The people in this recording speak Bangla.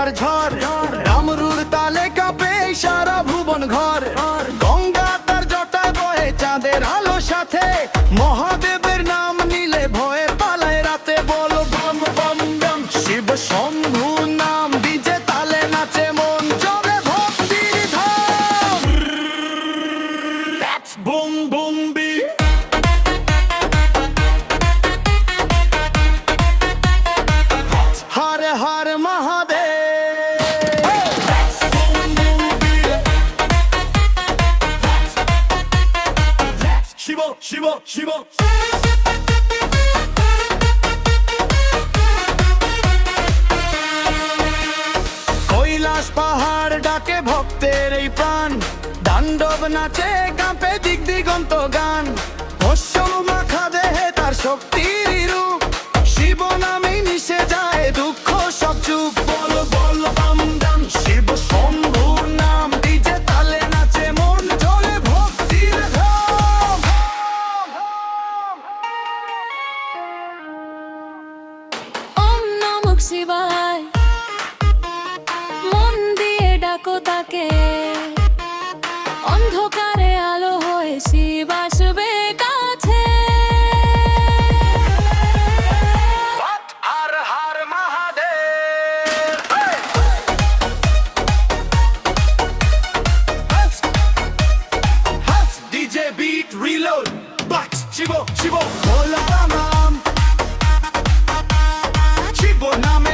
গঙ্গার ঝড়, ডামরুর তালে কাঁপে সারা ভুবন ঘর। গঙ্গা তার জটায় বয়ে চাঁদের আলো সাথে, মহাদেবের নাম নিলে ভয়ে পালায় রাতে। বলো বম বম বম, শিব শম্ভু নাম ডিজে তালে নাচে মন, চলে ভক্তির ধাম। That's boom boom beat. Har Har Mahadev. That's boom boom beat. That's Shiva Shiva Shiva. Kailash পাহাড় ডাকে ভক্তের এই প্রাণ, তাণ্ডব নাচে কাঁপে দিক দিগন্ত গান। ভস্য মাখা দেহে তার শক্তির রূপ, শিব নামে মিশে যায় দুঃখ সব চুপ। বল বল বাম দাম, শিব শম্ভুর নাম ডিজে তালে নাচে মন, চলে ভক্তির ধাম। ওম নমঃ শিবায়, মন দিয়ে ডাকো তাকে, অন্ধকারে আলো হয়ে শিব আসবে কাছে। Har Har Mahadev. DJ beat reload, but Shiv Shiv Bhola Ram Ram, Shiv নামে